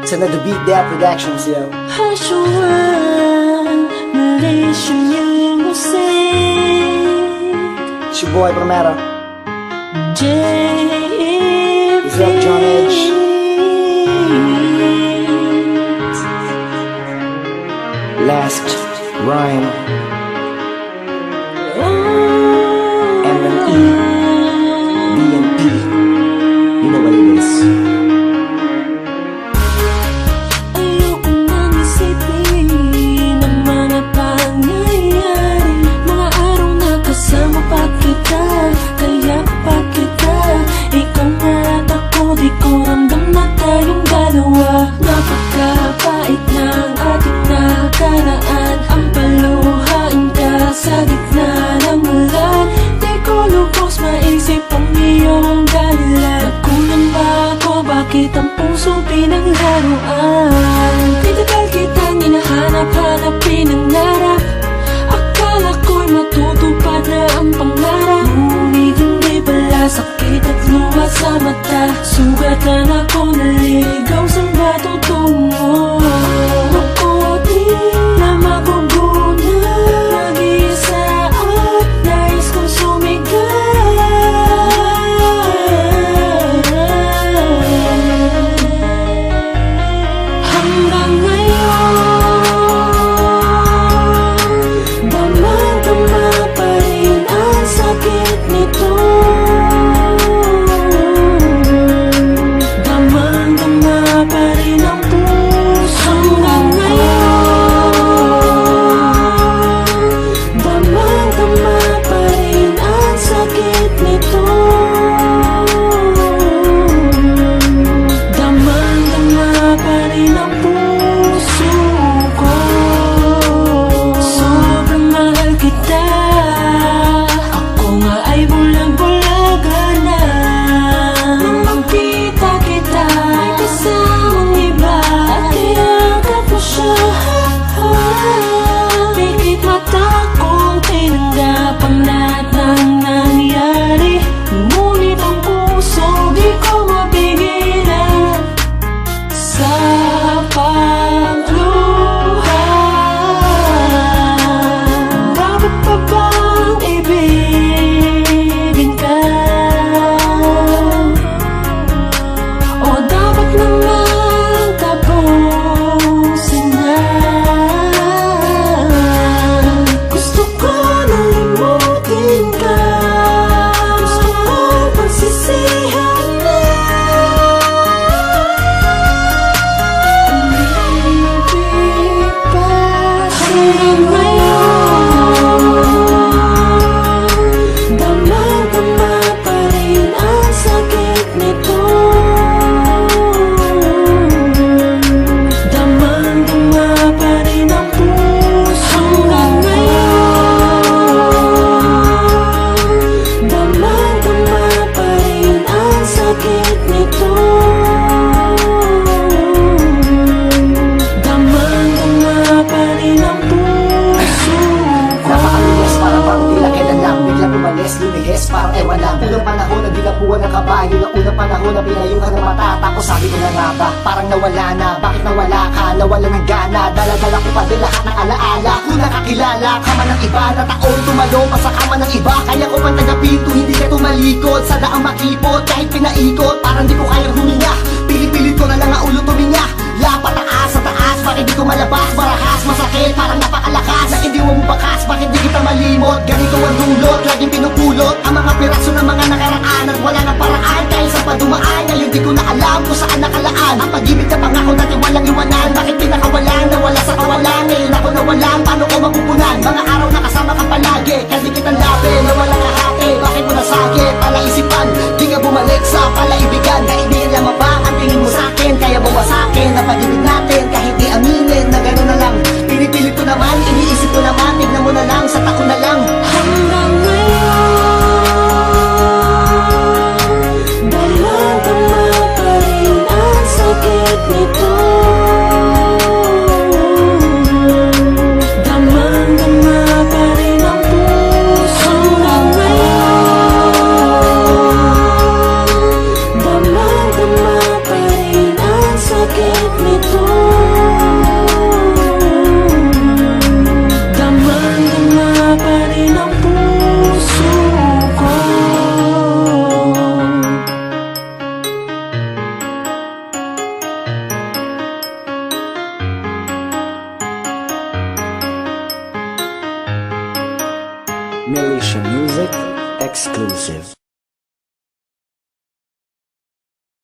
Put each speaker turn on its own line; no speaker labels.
Sa na The Beat Dad Productions, yo. It's your boy Primero. What's up, John Edge? Last rhyme. M&E, B&E. You know what it is.
Napakabait ng ating nakaraan. Ang paluhain ka sa gitna ng ulan. Di ko lubos maisip ang iyong dahilan. Nagkulang ba ako? Bakit ang puso pinanglaruan? Titagal kitang hinahanap-hanap, pinangarap. Akala ko'y matutupad na ang pangarap. Ngunit hindi pala, sakit at luha sa mata. Sugatan ako, naligaw, saan ba tutungo? Mabuti na magugunan. Mag-isa at nais kong sumigaw. Hanggang ngayon, damang-dama pa rin ang sakit nito. Damang-dama pa rin ang puso. Hanggang ngayon, damang-dama pa rin ang sakit nito. Damang-dama pa rin ang puso ko. Sobrang mahal kita. Ako nga ay bulag-bulaga na. Nang makita kita, may kasamang iba. At kayakap mo siya. Pikit mata kong tinanggap ang lahat ng nangyari. Ngunit ang puso di ko mapigilan sa pagluha. Dapat pa bang ibigin ka? O dapat naman tapusin na? Gusto ko na limutin ka. Gusto ko pagsisihan na. Umibig pa hanggang ngayon. Damang-dama pa rin ang sakit nito. Damang-dama pa rin ang puso. Hanggang ngayon, damang-dama pa rin ang sakit nito. Damang-dama pa rin ang puso ko.
Napakaluwas, parang tila kailan lang. Biglang umalis, lumihis, parang ewan lang. Unang panahon na dilapuan ng kabayo. Ng unang panahon na pinayuhan ng mata. Tapos sabi ko na nga ba, parang nawala na. Bakit nawala ka? Nawala ng gana. Dala-dala ko pa din lahat ng alaala. Kung nakakilala ka man ng iba, na taon tumalong pa sa kama ng iba. Kaya ko pang tagapinto, hindi ka tumalikod. Sa daang makipot, kahit pinaikot, parang di ko kayang huminga. Pili-pilit ko na lang ang ulo tuminga. Lapat taas sa taas, bakit di ko malabas? Marahas, masakit, parang napakalakas. Na hindi mo bakas, bakit di kita malimot? Ganito ang dulot, laging pinupulot ang mga piraso ng mga nakaraan. At wala ng paraan, kahit sa padumaan. Ngayon di ko na alam kung saan nakalaan ang pag-ibig na pangako natin walang iwanan. Bakit pinakawalan, nawala sa kawalan? Ngayon ako nawalan, paano ko mapupunan? Mga araw na kasama ka palagi, kasi kitang labi, nawala ka hati. Bakit mo nasagi, palaisipan? Di ka bumalik sa palaibigan. Kaibigan lamang ba ang tingin mo sa'kin? Kaya buwasakin ang pag-ibig natin, kahit di aminin na gano'n na lang. Pinipilit ko naman, iniisip ko naman, tignan mo na lang, sa taon na lang.
Hanggang ngayon, damang-dama pa rin ang sakit
Militia Music exclusive.